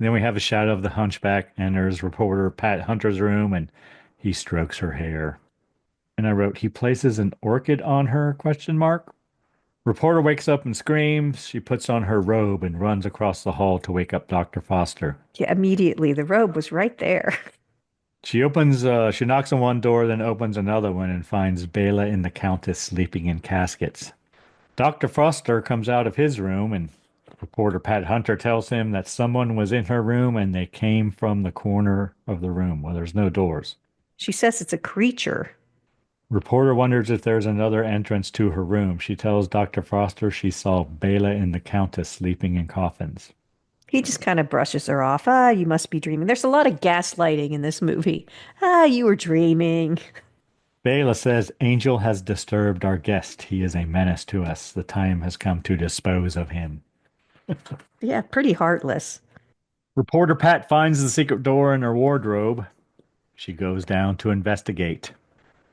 Then we have a shadow of the hunchback enters reporter Pat Hunter's room and he strokes her hair. And I wrote, he places an orchid on her, question mark. Reporter wakes up and screams. She puts on her robe and runs across the hall to wake up Dr. Foster. Yeah, immediately. The robe was right there. She knocks on one door, then opens another one and finds Bela and the Countess sleeping in caskets. Dr. Foster comes out of his room and reporter Pat Hunter tells him that someone was in her room and they came from the corner of the room where there's no doors. She says it's a creature. Reporter wonders if there's another entrance to her room. She tells Dr. Foster she saw Bela and the Countess sleeping in coffins. He just kind of brushes her off. Ah, you must be dreaming. There's a lot of gaslighting in this movie. Ah, you were dreaming. Bela says Angel has disturbed our guest. He is a menace to us. The time has come to dispose of him. Yeah, pretty heartless. Reporter Pat finds the secret door in her wardrobe. She goes down to investigate.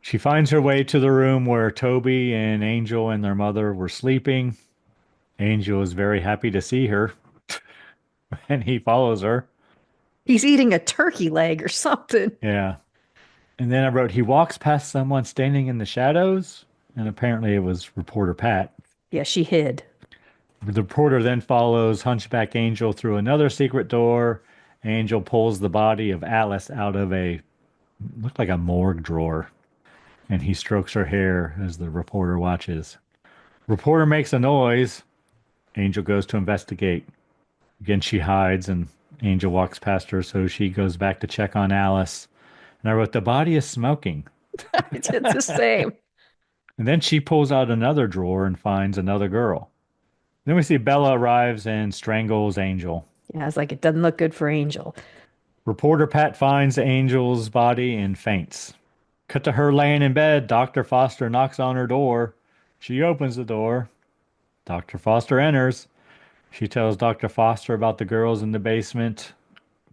She finds her way to the room where Toby and Angel and their mother were sleeping. Angel is very happy to see her, and he follows her. He's eating a turkey leg or something. Yeah. And then I wrote, he walks past someone standing in the shadows, and apparently it was reporter Pat. Yeah, she hid. The reporter then follows Hunchback Angel through another secret door. Angel pulls the body of Alice out of looked like a morgue drawer, and he strokes her hair as the reporter watches. Reporter makes a noise. Angel goes to investigate. Again, she hides, and Angel walks past her, so she goes back to check on Alice. And I wrote, the body is smoking. It's the same. And then she pulls out another drawer and finds another girl. Then we see Bella arrives and strangles Angel. Yeah, I was like, it doesn't look good for Angel. Reporter Pat finds Angel's body and faints. Cut to her laying in bed. Dr. Foster knocks on her door. She opens the door. Dr. Foster enters. She tells Dr. Foster about the girls in the basement.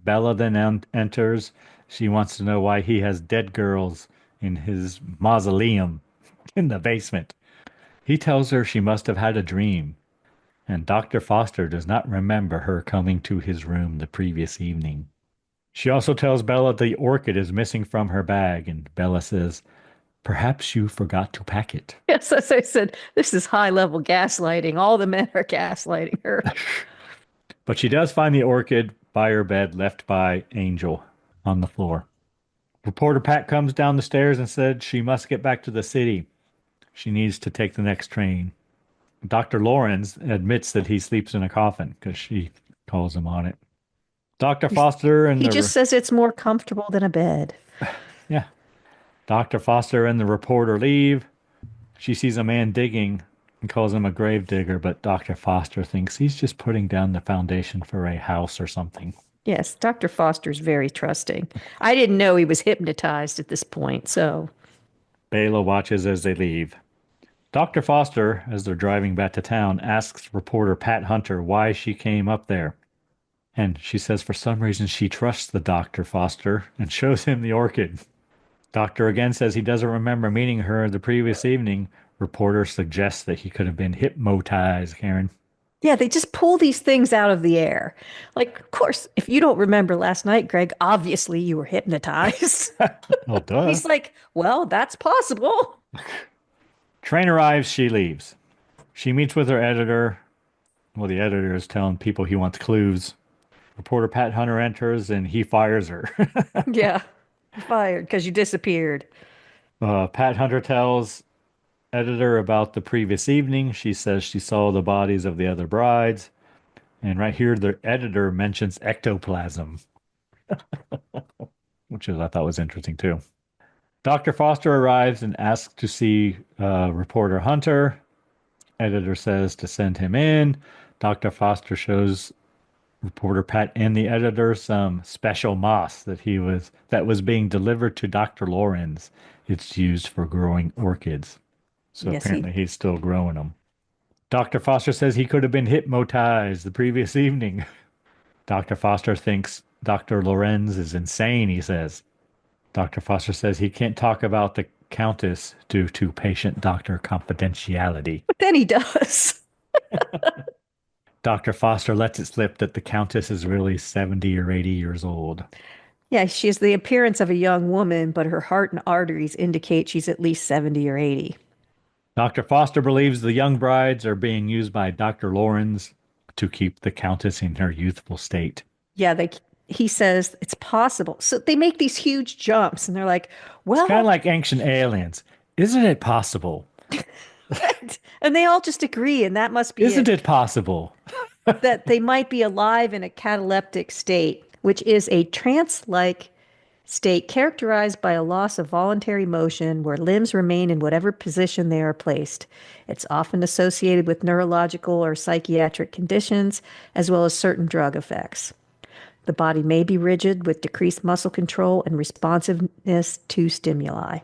Bella then enters. She wants to know why he has dead girls in his mausoleum in the basement. He tells her she must have had a dream, and Dr. Foster does not remember her coming to his room the previous evening. She also tells Bella the orchid is missing from her bag, and Bella says, "Perhaps you forgot to pack it." Yes, as I said, this is high level gaslighting. All the men are gaslighting her. But she does find the orchid by her bed left by Angel on the floor. Reporter Pat comes down the stairs and said she must get back to the city. She needs to take the next train. Dr. Lawrence admits that he sleeps in a coffin because she calls him on it. Dr. Foster and He just the says it's more comfortable than a bed. yeah, Dr. Foster and the reporter leave. She sees a man digging and calls him a grave digger, but Dr. Foster thinks he's just putting down the foundation for a house or something. Yes, Dr. Foster's very trusting. I didn't know he was hypnotized at this point, so. Bela watches as they leave. Dr. Foster, as they're driving back to town, asks reporter Pat Hunter why she came up there. And she says for some reason she trusts the Dr. Foster and shows him the orchid. Doctor again says he doesn't remember meeting her the previous evening. Reporter suggests that he could have been hypnotized, Karen. Yeah, they just pull these things out of the air. Like, of course, if you don't remember last night, Greg, obviously you were hypnotized. Oh, duh. He's like, well, that's possible. Train arrives, she leaves. She meets with her editor. Well, the editor is telling people he wants clues. Reporter Pat Hunter enters and he fires her. Yeah, fired because you disappeared. Pat Hunter tells editor about the previous evening. She says she saw the bodies of the other brides. And right here, the editor mentions ectoplasm, which I thought was interesting too. Dr. Foster arrives and asks to see reporter Hunter. Editor says to send him in. Dr. Foster shows reporter Pat and the editor some special moss that was being delivered to Dr. Lorenz. It's used for growing orchids. So Yes, apparently he's still growing them. Dr. Foster says he could have been hypnotized the previous evening. Dr. Foster thinks Dr. Lorenz is insane, he says. Dr. Foster says he can't talk about the Countess due to patient-doctor confidentiality. But then he does. Dr. Foster lets it slip that the Countess is really 70 or 80 years old. Yeah, she has the appearance of a young woman, but her heart and arteries indicate she's at least 70 or 80. Dr. Foster believes the young brides are being used by Dr. Lorenz to keep the Countess in her youthful state. Yeah, he says it's possible. So they make these huge jumps and they're like, well, It's kind of like ancient aliens. Isn't it possible? and they all just agree, and that must be Isn't it possible? that they might be alive in a cataleptic state, which is a trance-like state characterized by a loss of voluntary motion where limbs remain in whatever position they are placed. It's often associated with neurological or psychiatric conditions, as well as certain drug effects. The body may be rigid with decreased muscle control and responsiveness to stimuli.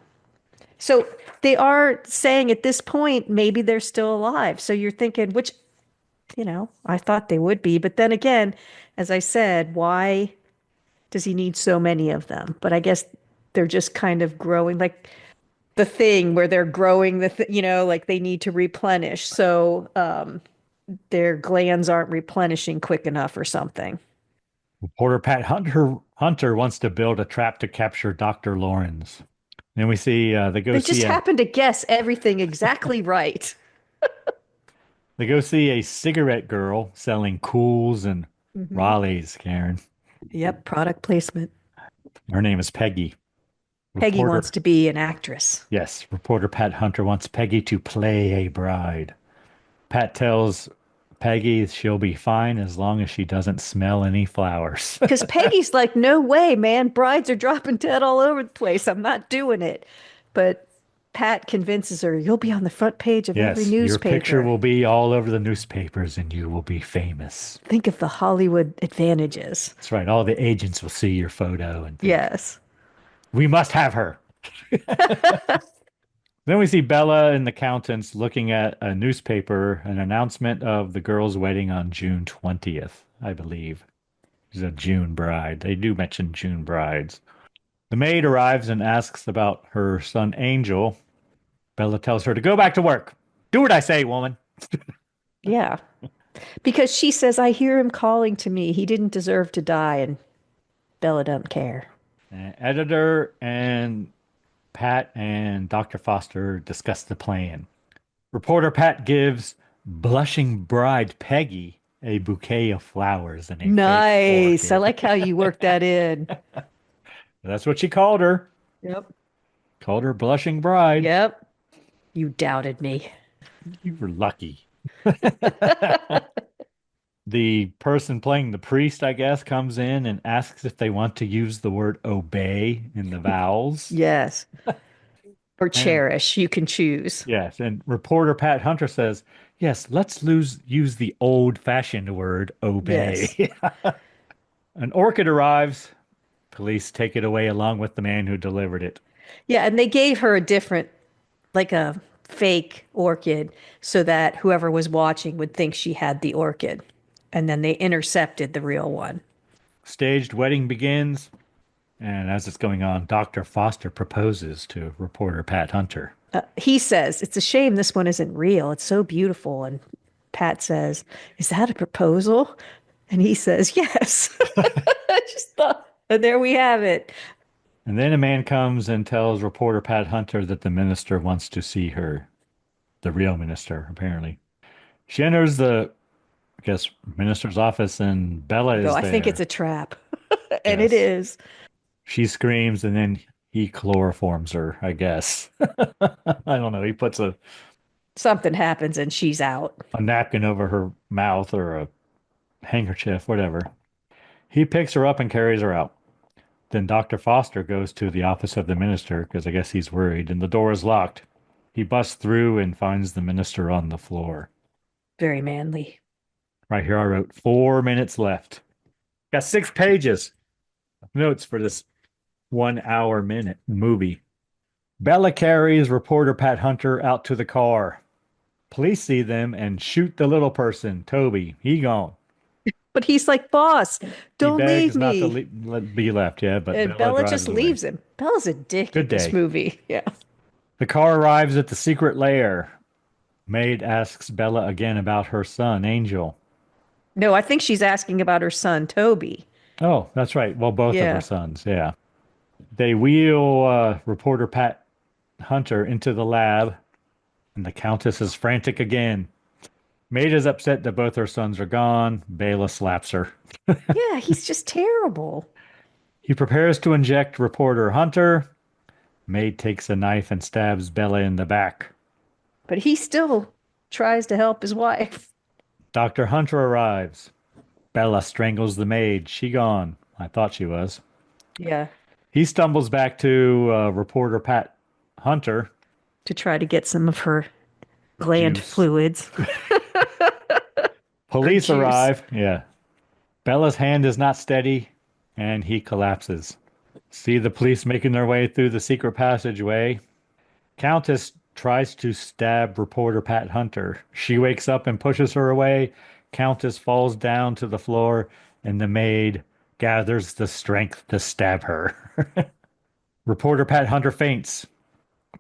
So they are saying at this point, maybe they're still alive. So you're thinking, which, I thought they would be. But then again, as I said, why does he need so many of them? But I guess they're just kind of growing, like the thing where they're growing, like they need to replenish. So their glands aren't replenishing quick enough or something. Reporter Pat Hunter wants to build a trap to capture Dr. Lorenz. Then we see They just happen to guess everything exactly right. They go see a cigarette girl selling Cools and Raleighs, Karen. Yep, product placement. Her name is Peggy. Peggy wants to be an actress. Yes, reporter Pat Hunter wants Peggy to play a bride. Pat tells Peggy she'll be fine as long as she doesn't smell any flowers. Because Peggy's like, no way, man. Brides are dropping dead all over the place. I'm not doing it. But Pat convinces her, you'll be on the front page of every newspaper. Your picture will be all over the newspapers and you will be famous. Think of the Hollywood advantages. That's right. All the agents will see your photo and think, yes. We must have her. Then we see Bella and the Countess looking at a newspaper, an announcement of the girl's wedding on June 20th, I believe. She's a June bride. They do mention June brides. The maid arrives and asks about her son Angel. Bella tells her to go back to work. Do what I say, woman. Yeah. Because she says, I hear him calling to me. He didn't deserve to die. And Bella don't care. Editor and Pat and Dr. Foster discuss the plan. Reporter Pat gives blushing bride Peggy a bouquet of flowers and a fake Nice. I orchid. like how you worked that in. That's what she called her. Yep. Called her blushing bride. Yep. You doubted me. You were lucky. The person playing the priest, I guess, comes in and asks if they want to use the word obey in the vowels. Yes. Or And cherish. You can choose. yes, and reporter Pat Hunter says, yes, use the old-fashioned word Yes. obey. An orchid arrives. Police take it away along with the man who delivered it. Yeah, and they gave her a different, like a fake orchid, so that whoever was watching would think she had the orchid. And then they intercepted the real one. Staged wedding begins, and as it's going on, Dr. Foster proposes to reporter Pat Hunter. He says, it's a shame this one isn't real. It's so beautiful. And Pat says, is that a proposal? And he says, yes. I just thought, and there we have it. And then a man comes and tells reporter Pat Hunter that the minister wants to see her. The real minister, apparently. She enters the, I guess, minister's office, and Bella No, is I think it's there. a trap. And it Yes. is. She screams, and then he chloroforms her, I guess. I don't know. He puts Something happens and she's out. a napkin over her mouth or a handkerchief, whatever. He picks her up and carries her out. Then Dr. Foster goes to the office of the minister because I guess he's worried, and the door is locked. He busts through and finds the minister on the floor. Very manly. Right here, I wrote 4 minutes left. Got 6 pages of notes for this 1 hour minute movie. Bella carries reporter Pat Hunter out to the car. Police see them and shoot the little person, Toby. He gone. But he's like, boss, He don't begs leave not to me. be left, yeah, but And Bella Bella drives just away. leaves him. Bella's a dick in Good this day. movie. Yeah. The car arrives at the secret lair. Maid asks Bella again about her son, Angel. No, I think she's asking about her son, Toby. Oh, that's right. Well, both of her Yeah. sons, yeah. They wheel reporter Pat Hunter into the lab, and the Countess is frantic again. Maid is upset that both her sons are gone. Bela slaps her. Yeah, he's just terrible. He prepares to inject reporter Hunter. Maid takes a knife and stabs Bella in the back. But he still tries to help his wife. Dr. Hunter arrives. Bella strangles the maid. She gone. I thought she was. Yeah. He stumbles back to reporter Pat Hunter. To try to get some of her gland Juice. fluids. Police juice. arrive. Yeah. Bella's hand is not steady, and he collapses. See the police making their way through the secret passageway. Countess tries to stab reporter Pat Hunter. She wakes up and pushes her away. Countess falls down to the floor, and the maid gathers the strength to stab her. Reporter Pat Hunter faints.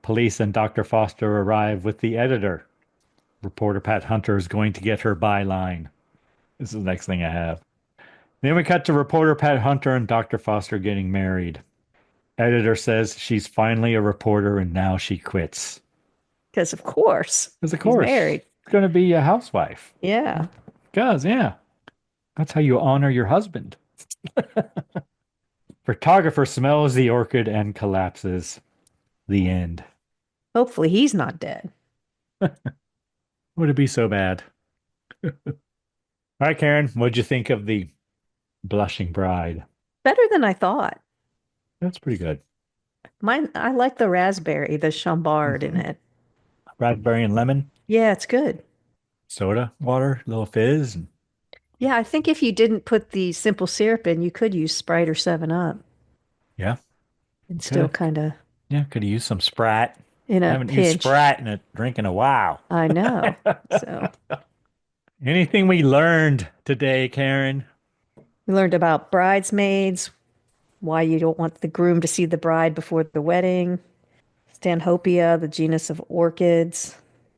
Police and Dr. Foster arrive with the editor. Reporter Pat Hunter is going to get her byline. This is the next thing I have. Then we cut to reporter Pat Hunter and Dr. Foster getting married. Editor says she's finally a reporter and now she quits. Because of course. Because of he's course, married. she's going to be a housewife. Yeah. Because, yeah, that's how you honor your husband. Photographer smells the orchid and collapses. The end. Hopefully he's not dead. Would it be so bad? All right, Karen, what'd you think of the Blushing Bride? Better than I thought. That's pretty good. I like the raspberry, the chambard in it. Raspberry and lemon, Yeah, it's good. soda, water, little fizz. Yeah, I think if you didn't put the simple syrup in, you could use Sprite or 7 Up Yeah, and still could. kind of Yeah, could have used some Sprite. in I a haven't used pinch. Sprite in a drink in a while. I know. So Anything we learned today, Karen? we learned about bridesmaids, why you don't want the groom to see the bride before the wedding, Stanhopea, the genus of orchids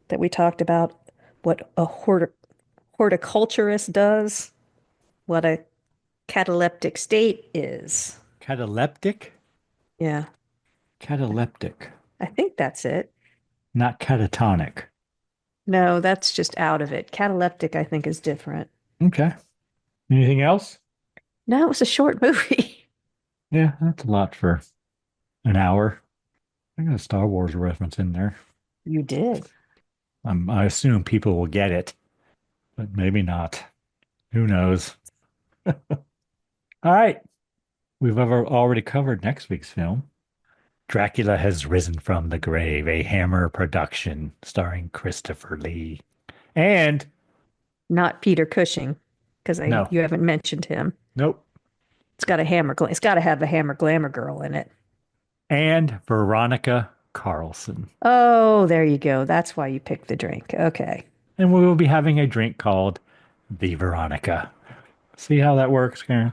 that we talked about, what a horticulturist does, what a cataleptic state is. Cataleptic? Yeah, Cataleptic. I think that's it. Not catatonic. No, that's just out of it. Cataleptic, I think, is different. Okay. Anything else? No, it was a short movie. Yeah, that's a lot for an hour. I got a Star Wars reference in there. You did. I assume people will get it, but maybe not. Who knows? All right. We've already covered next week's film. Dracula Has Risen from the Grave, a Hammer production starring Christopher Lee. And Not Peter Cushing, because no, you haven't mentioned him. nope. It's got to have a Hammer Glamour girl in it. And Veronica Carlson. Oh, there you go. That's why you picked the drink. Okay. And we will be having a drink called the Veronica. See how that works, Karen?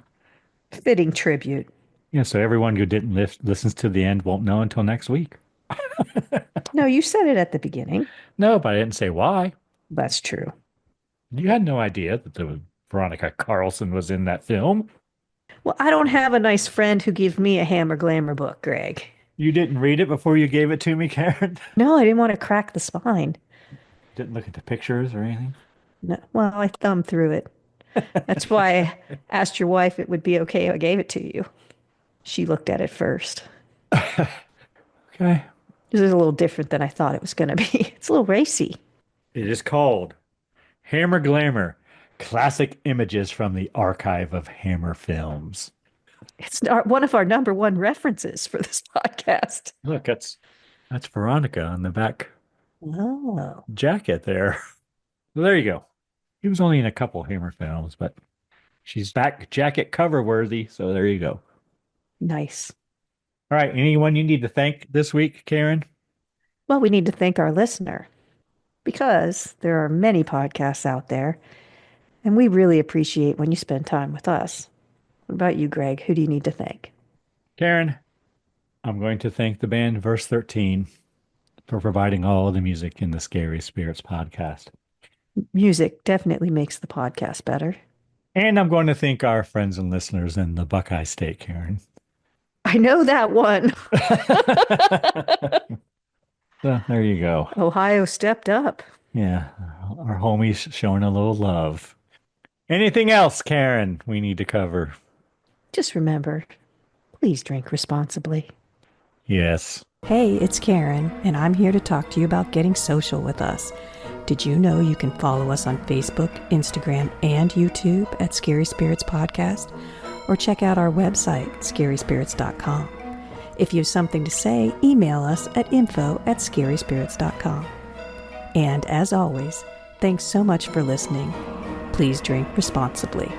Fitting tribute. Yeah, so everyone who didn't listens to the end won't know until next week. No, you said it at the beginning. No, but I didn't say why. That's true. You had no idea that the Veronica Carlson was in that film. Well, I don't have a nice friend who gave me a Hammer Glamour book, Greg. You didn't read it before you gave it to me, Karen? No, I didn't want to crack the spine. Didn't look at the pictures or anything? No, well, I thumbed through it. That's why I asked your wife if it would be okay if I gave it to you. She looked at it first. Okay. This is a little different than I thought it was going to be. It's a little racy. It is called Hammer Glamour, Classic Images from the Archive of Hammer Films. It's one of our number one references for this podcast. Look, that's Veronica on the back Oh, jacket there. Well, there you go. He was only in a couple Hammer films, but she's back jacket cover worthy, so there you go. nice. All right, anyone you need to thank this week, Karen? Well, we need to thank our listener because there are many podcasts out there, and we really appreciate when you spend time with us. What about you, Greg? Who do you need to thank? Karen, I'm going to thank the band Verse 13 for providing all the music in the Scary Spirits podcast. Music definitely makes the podcast better. And I'm going to thank our friends and listeners in the Buckeye State, Karen. I know that one. So there you go. Ohio stepped up. Yeah, our homies showing a little love. Anything else, Karen, we need to cover? Just remember, please drink responsibly. Yes. Hey, it's Karen, and I'm here to talk to you about getting social with us. Did you know you can follow us on Facebook, Instagram, and YouTube at Scary Spirits Podcast? Or check out our website, scaryspirits.com. If you have something to say, email us at info@scaryspirits.com. And as always, thanks so much for listening. Please drink responsibly.